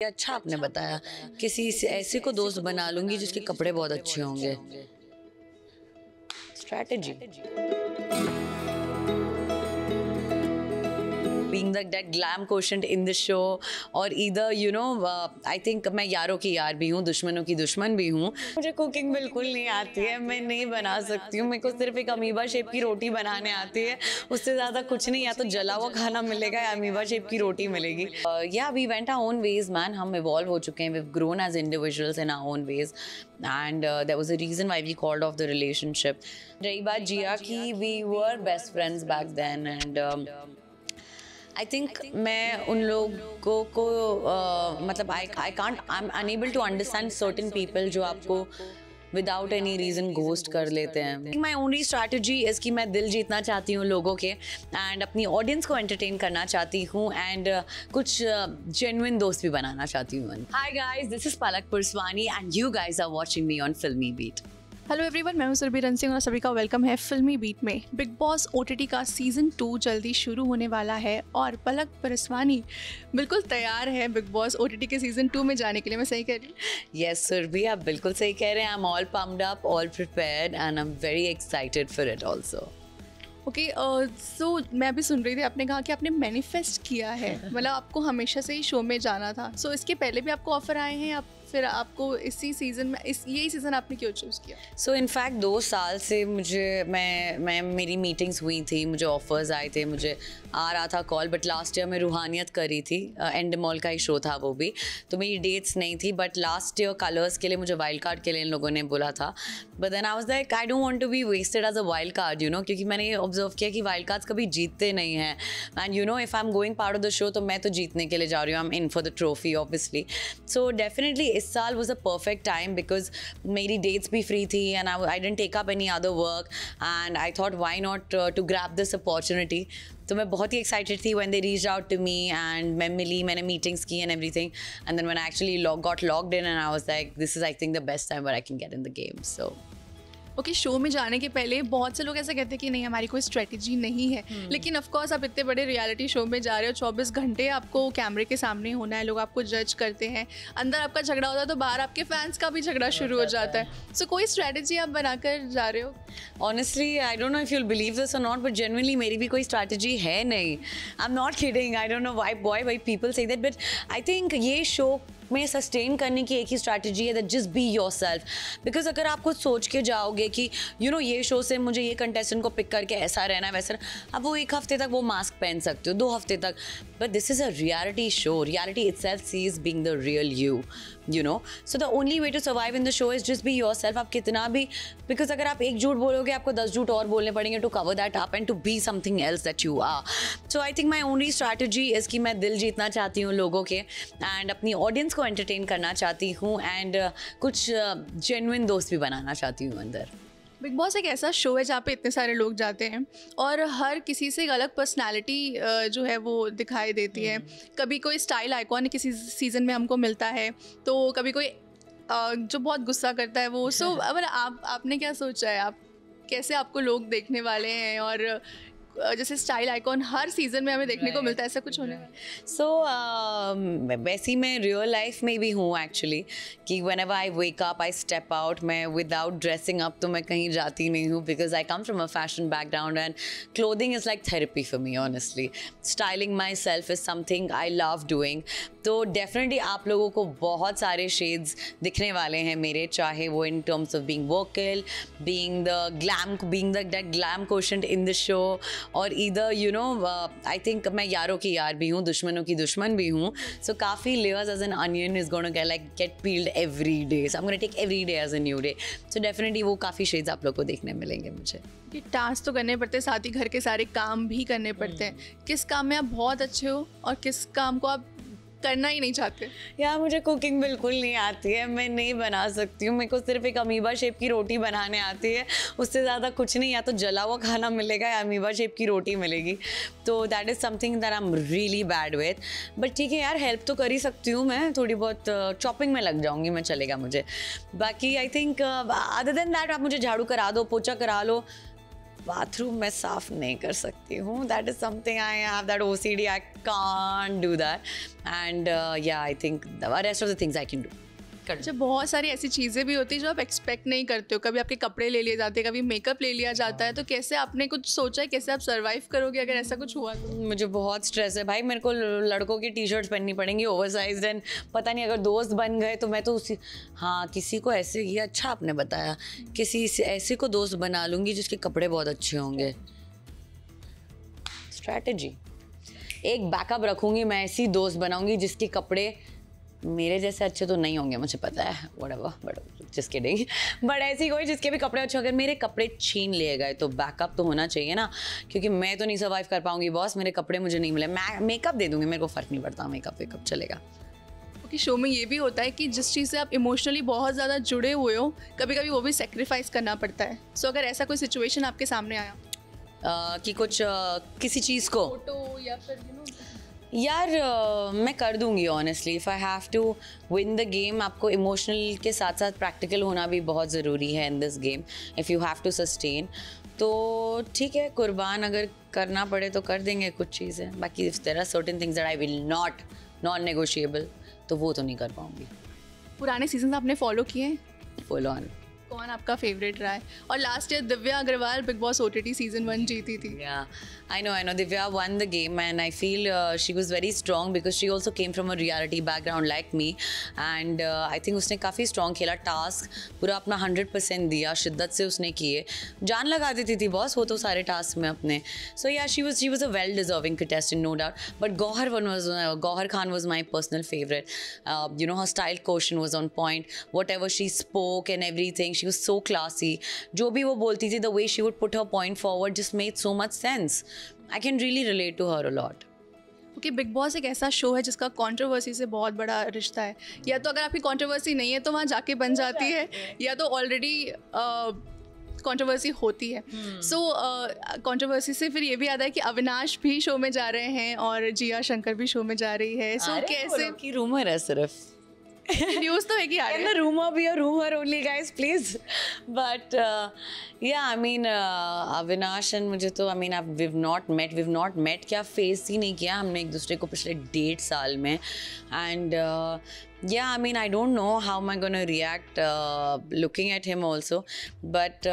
अच्छा आपने बताया, किसी से ऐसे को दोस्त बना लूंगी जिसके कपड़े बहुत अच्छे होंगे। Strategy being that glam quotient in the show, और either I think मैं यारों की यार भी हूँ, दुश्मनों की दुश्मन भी हूँ। मुझे कुकिंग बिल्कुल नहीं आती है, मैं नहीं बना सकती हूँ। मेरे को सिर्फ एक अमीबा शेप की रोटी बनाने आती है, उससे ज़्यादा कुछ नहीं। या तो जला हुआ खाना मिलेगा या अमीबा शेप की रोटी मिलेगी। Yeah we went our own ways man, हम इवॉल्व हो चुके हैं, we have grown as individuals in our own ways, and there was a reason why we called off the relationship. रही बात जिया की, we were best friends back then, and I think मैं उन लोगों को मतलब I am unable to understand certain people जो आपको विदाउट एनी रीज़न घोस्ट कर लेते हैं। माई ओनली स्ट्रैटेजी इज़ कि मैं दिल जीतना चाहती हूँ लोगों के, एंड अपनी ऑडियंस को एंटरटेन करना चाहती हूँ, एंड कुछ जेन्युइन दोस्त भी बनाना चाहती हूँ। Hi guys, this is Palak Purswani and you guys are watching me on Filmi Beat. Hello everyone, मैं हूं सुरभि रन सिंह और सभी का वेलकम है फिल्मी बीट में। बिग बॉस ओटीटी का सीज़न 2 जल्दी शुरू होने वाला है और पलक पुरसवानी बिल्कुल तैयार है बिग बॉस ओटीटी के सीज़न 2 में जाने के लिए। मैं सही कह रही हूँ? यस सुरभि, आप बिल्कुल सही कह रहे हैं। I am all pumped up, all prepared, and I am very excited for it also. Okay, so मैं भी सुन रही थी, आपने कहा कि आपने मैनिफेस्ट किया है, मतलब आपको हमेशा से ही शो में जाना था। सो इसके पहले भी आपको ऑफर आए हैं, फिर आपको इसी सीज़न में यही सीज़न आपने क्यों चूज़ किया? सो इनफैक्ट 2 साल से मुझे मेरी मीटिंग्स हुई थी, मुझे ऑफर्स आए थे, मुझे आ रहा था कॉल, बट लास्ट ईयर मैं रूहानियत करी थी, एंडमॉल का ही शो था वो भी, तो मेरी डेट्स नहीं थी। बट लास्ट ईयर कलर्स के लिए मुझे वाइल्ड कार्ड के लिए इन लोगों ने बोला था, but then I was like I don't want to be wasted as a wild card, क्योंकि मैंने ये ऑब्जर्व किया कि वाइल्ड कार्ड्स कभी जीतते नहीं हैं, and if I am going part of the show तो मैं तो जीतने के लिए जा रही हूँ, I am in for the trophy obviously. So definitely इस साल was a perfect time because मेरी dates भी free थी, and I didn't take up any other work, and I thought why not to grab this opportunity. तो मैं बहुत ही excited थी when they reached out to me, and मैं मिली, मैंने meetings की and everything, and then when I actually got logged in, and I was like, this is I think the best time where I can get in the game. So okay, show में जाने के पहले बहुत से लोग ऐसा कहते हैं कि नहीं हमारी कोई स्ट्रेटजी नहीं है, लेकिन ऑफ कोर्स आप इतने बड़े रियलिटी शो में जा रहे हो, 24 घंटे आपको कैमरे के सामने होना है, लोग आपको जज करते हैं, अंदर आपका झगड़ा होता है तो बाहर आपके फैंस का भी झगड़ा शुरू हो जाता है। सो कोई स्ट्रेटजी आप बनाकर जा रहे हो? Honestly I don't know if you'll believe this or not, but genuinely मेरी भी कोई स्ट्रैटेजी है नहीं। I am not kidding, I don't know why people say that, but I think ये शो में सस्टेन करने की एक ही स्ट्रैटेजी है, that just be yourself. Because अगर आप कुछ सोच के जाओगे कि ये शो से मुझे ये कंटेस्टेंट को पिक करके ऐसा रहना है वैसा, अब वो 1 हफ्ते तक वो मास्क पहन सकते हो, 2 हफ्ते तक, but this is a reality show. Reality itself cease being the real you so the only way to survive in the show is just be yourself। आप कितना भी, because अगर आप एक झूठ बोलोगे आपको 10 झूठ और बोलने पड़ेंगे to cover that up and to be something else that you are। so I think my only strategy is कि मैं दिल जीतना चाहती हूँ लोगों के, and अपनी ऑडियंस को एंटरटेन करना चाहती हूँ, एंड कुछ जेन्युइन दोस्त भी बनाना चाहती हूँ अंदर। बिग बॉस एक ऐसा शो है जहाँ पे इतने सारे लोग जाते हैं और हर किसी से एक अलग पर्सनालिटी जो है वो दिखाई देती है। कभी कोई स्टाइल आइकॉन किसी सीज़न में हमको मिलता है, तो कभी कोई जो बहुत गुस्सा करता है वो। सो अब आपने क्या सोचा है, आप कैसे आपको लोग देखने वाले हैं, और जैसे स्टाइल आइकॉन हर सीज़न में हमें देखने को मिलता है, ऐसा कुछ होने वाला? सो वैसे ही मैं रियल लाइफ में भी हूँ एक्चुअली, कि when ever I wake up I step out, मैं विदाउट ड्रेसिंग अप तो मैं कहीं जाती नहीं हूँ, because I come from a fashion background and clothing is like therapy for me honestly. Styling my self is something I love doing. तो definitely आप लोगों को बहुत सारे शेड्स दिखने वाले हैं मेरे, चाहे वो in terms of being vocal, being that glam quotient in the show, और ईदर आई थिंक मैं यारों की यार भी हूँ, दुश्मनों की दुश्मन भी हूँ। सो काफ़ी layers as an onion is gonna get peeled every day, so I am gonna take every day as a new day. So definitely वो काफ़ी शेड्स आप लोग को देखने मिलेंगे मुझे। कि टास्क तो करने पड़ते हैं, साथ ही घर के सारे काम भी करने पड़ते हैं। किस काम में आप बहुत अच्छे हो और किस काम को आप करना ही नहीं चाहते? यार मुझे कुकिंग बिल्कुल नहीं आती है, मैं नहीं बना सकती हूँ। मेरे को सिर्फ एक अमीबा शेप की रोटी बनाने आती है, उससे ज़्यादा कुछ नहीं। या तो जला हुआ खाना मिलेगा या अमीबा शेप की रोटी मिलेगी, तो that is something that I am really bad with. But ठीक है यार, हेल्प तो कर ही सकती हूँ मैं, थोड़ी बहुत चॉपिंग में लग जाऊँगी मैं, चलेगा मुझे। बाकी I think other than that आप मुझे झाड़ू करा दो, पोछा करा लो, बाथरूम मैं साफ नहीं कर सकती हूँ. That is something I have that OCD. I can't do that. And yeah I think the rest of the things I can do. अच्छा, बहुत सारी ऐसी चीज़ें भी होती हैं जो आप एक्सपेक्ट नहीं करते हो. कभी आपके कपड़े ले लिए जाते हैं, कभी मेकअप ले लिया जाता है. तो कैसे आपने कुछ सोचा है, कैसे आप सर्वाइव करोगे अगर ऐसा कुछ हुआ तो? मुझे बहुत स्ट्रेस है भाई. मेरे को लड़कों की टी-शर्ट्स पहननी पड़ेंगी ओवरसाइज्ड. एंड पता नहीं अगर दोस्त बन गए तो मैं तो उसी, हाँ किसी को ऐसे, ये अच्छा आपने बताया, किसी ऐसे को दोस्त बना लूँगी जिसके कपड़े बहुत अच्छे होंगे. स्ट्रैटेजी. एक बैकअप रखूँगी, मैं ऐसी दोस्त बनाऊँगी जिसके कपड़े मेरे जैसे अच्छे तो नहीं होंगे, मुझे पता है. whatever, but just kidding. But ऐसी कोई जिसके भी कपड़े अच्छे, अगर मेरे कपड़े छीन लिए गए तो बैकअप तो होना चाहिए ना, क्योंकि मैं तो नहीं सर्वाइव कर पाऊंगी बॉस. मेरे कपड़े मुझे नहीं मिले, मैं मेकअप दे दूंगी, मेरे को फ़र्क नहीं पड़ता. मेकअप चलेगा. क्योंकि शो में ये भी होता है कि जिस चीज़ से आप इमोशनली बहुत ज़्यादा जुड़े हुए हो, कभी कभी वो भी सेक्रीफाइस करना पड़ता है. सो अगर ऐसा कोई सिचुएशन आपके सामने आया कि कुछ किसी चीज़ को, फोटो या फिर यार मैं कर दूंगी honestly. If I have to win the game, आपको इमोशनल के साथ साथ प्रैक्टिकल होना भी बहुत ज़रूरी है in this game if you have to sustain. तो ठीक है, कुर्बान अगर करना पड़े तो कर देंगे कुछ चीज़ें. बाकी if there are certain things that I will non negotiable, तो वो तो नहीं कर पाऊंगी. पुराने सीजन आपने फॉलो किए? Full on. कौन आपका फेवरेट रहा है? और last year Divya Agarwal Bigg Boss OTT season 1 जीती थी. I know. Divya won the game, and I feel she was very strong because she also came from a reality background like me, and I think उसने काफ़ी strong खेला. Task पूरा अपना 100% दिया, शिद्दत से उसने किए, जान लगा देती थी बॉस वो तो सारे टास्क में अपने. So yeah, she was a well deserving contestant, no doubt. But Gauhar Khan was my personal favorite. Her style quotient was on point. Whatever she spoke and everything, she was so classy. जो भी वो बोलती थी, the way she would put her point forward just made so much sense. I can really relate to her a lot. Okay, big boss एक ऐसा show है जिसका controversy से बहुत बड़ा रिश्ता है. या तो अगर आपकी कंट्रोवर्सी नहीं है तो वहाँ जाके बन जाती है, या तो ऑलरेडी कंट्रोवर्सी होती है. सो कंट्रोवर्सी से फिर ये भी आता है कि अविनाश भी शो में जा रहे हैं और जिया शंकर भी शो में जा रही है. सो कैसे की रूमर है सिर्फ न्यूज़ तो है कि can the rumor be a rumor only, guys, please? But yeah, I mean Avinash and मुझे तो we've not met क्या face ही नहीं किया हमने एक दूसरे को पिछले 1.5 साल में. And yeah, I mean I don't know how am I gonna react looking at him also, but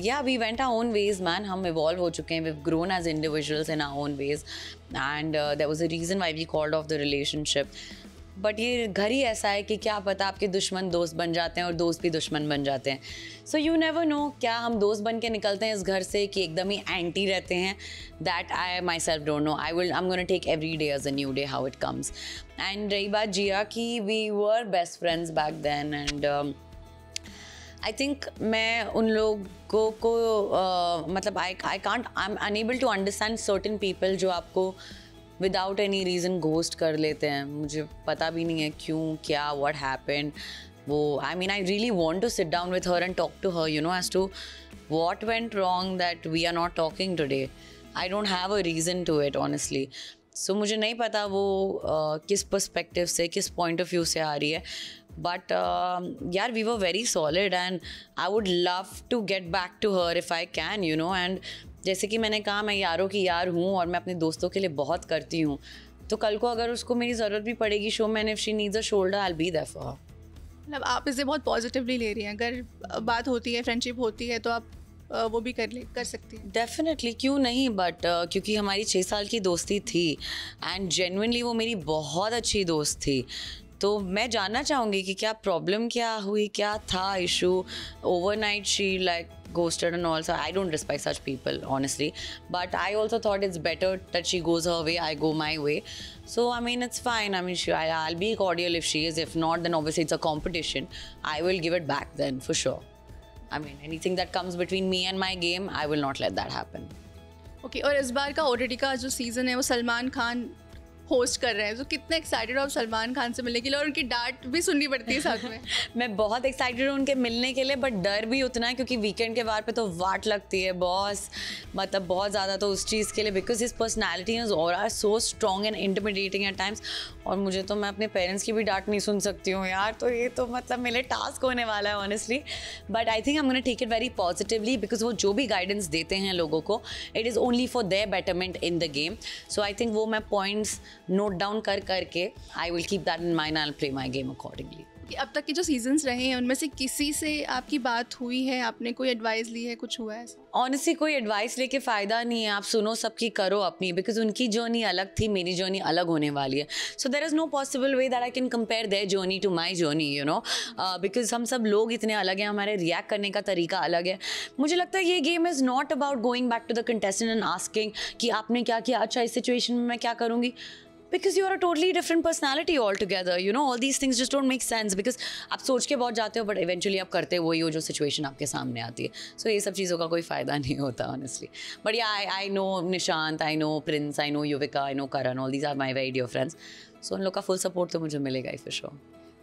yeah, we went our own ways, man. हम evolve हो चुके हैं, we've grown as individuals in our own ways, and there was a reason why we called off the relationship. But ये घर ही ऐसा है कि क्या पता आपके दुश्मन दोस्त बन जाते हैं और दोस्त भी दुश्मन बन जाते हैं. सो यू नेवर नो, क्या हम दोस्त बन के निकलते हैं इस घर से कि एकदम ही एंटी रहते हैं. That I myself don't know. I am gonna take every day as a new day how it comes. And रही बात जिया की, we were best friends back then, and I think मैं उन लोगों को मतलब I am unable to understand certain people जो आपको विदाउट एनी रीज़न घोस्ट कर लेते हैं. मुझे पता भी नहीं है क्यों, क्या, what happened. वो I mean I really want to sit down with her and talk to her, as to what went wrong that we are not talking today. I don't have a reason to it, honestly. So मुझे नहीं पता वो किस perspective से, किस point of view से आ रही है. But यार, we were very solid and I would love to get back to her if I can, and जैसे कि मैंने कहा, मैं यारों की यार हूँ और मैं अपने दोस्तों के लिए बहुत करती हूँ. तो कल को अगर उसको मेरी ज़रूरत भी पड़ेगी शो में, if she needs a shoulder, I'll be there for her. मतलब आप इसे बहुत पॉजिटिवली ले रही हैं. अगर बात होती है, फ्रेंडशिप होती है, तो आप वो भी कर सकती हैं. डेफिनेटली, क्यों नहीं. बट क्योंकि हमारी 6 साल की दोस्ती थी एंड जेन्युइनली वो मेरी बहुत अच्छी दोस्त थी. तो मैं जानना चाहूँगी कि क्या प्रॉब्लम क्या हुई, क्या था issue. Overnight she like ghosted and all, so I don't respect such people, honestly, but I also thought it's better that she goes her way, I go my way. So I mean it's fine. I mean I'll be cordial if she is. If not, then obviously it's a competition. I will give it back then for sure. I mean anything that comes between me and my game, I will not let that happen. Okay, और इस बार का OTT का जो season है वो Salman Khan host कर रहे हैं, तो कितने एक्साइटेड हो आप सलमान खान से मिलने के लिए, और उनकी डांट भी सुननी पड़ती है साथ में? मैं बहुत एक्साइटेड हूँ उनके मिलने के लिए, बट डर भी उतना है क्योंकि वीकेंड के बार पे तो वाट लगती है बॉस, मतलब बहुत ज़्यादा तो उस चीज़ के लिए, बिकॉज हिज पर्सनैलिटी इज और are so strong and intimidating at times. और मुझे तो, मैं अपने पेरेंट्स की भी डांट नहीं सुन सकती हूँ यार, तो ये तो मतलब मेरे टास्क होने वाला है honestly. But I think I am gonna take it very positively, because वो जो भी गाइडेंस देते हैं लोगों को, it is only for their betterment in the game. So I think वो मैं पॉइंट्स नोट डाउन करके I will keep that in mind, I will play my game accordingly. अब तक के जो सीजन्स रहे हैं उनमें से किसी से आपकी बात हुई है, आपने कोई एडवाइस ली है, कुछ हुआ है ऐसा? ऑनेस्टली कोई एडवाइस लेके फ़ायदा नहीं है, आप सुनो सबकी, करो अपनी, बिकॉज उनकी जर्नी अलग थी, मेरी जर्नी अलग होने वाली है। So there is no possible way that I can compare their journey to my journey, you know, because हम सब लोग इतने अलग हैं, हमारे रिएक्ट करने का तरीका अलग है। मुझे लगता है ये game is not about going back to the contestant and asking कि आपने क्या किया, अच्छा इस सिचुएशन में मैं क्या करूँगी, because you are a totally different personality altogether, you know, all these things just don't make sense, because आप सोच के बहुत जाते हो but eventually आप करते वही हो जो situation आपके सामने आती है। So ये सब चीज़ों का कोई फ़ायदा नहीं होता honestly. But yeah, I know Nishant, I know Prince, I know Yuvika, I know Karan, all these are my very dear friends. So उन लोग का full support तो मुझे मिलेगा ही for sure.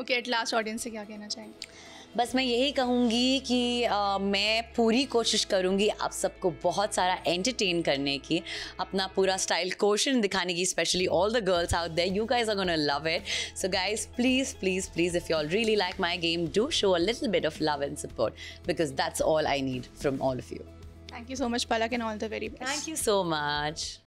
Okay, at last audience से क्या कहना चाहेंगे? बस मैं यही कहूँगी कि मैं पूरी कोशिश करूँगी आप सबको बहुत सारा एंटरटेन करने की, अपना पूरा स्टाइल क्वेश्चन दिखाने की, specially all the girls out there, you guys are gonna love it. So guys please please please, if you all really like my game, do show a little bit of love and support, because that's all I need from all of you. Thank you so much Palak, and all the very best. Thank you so much.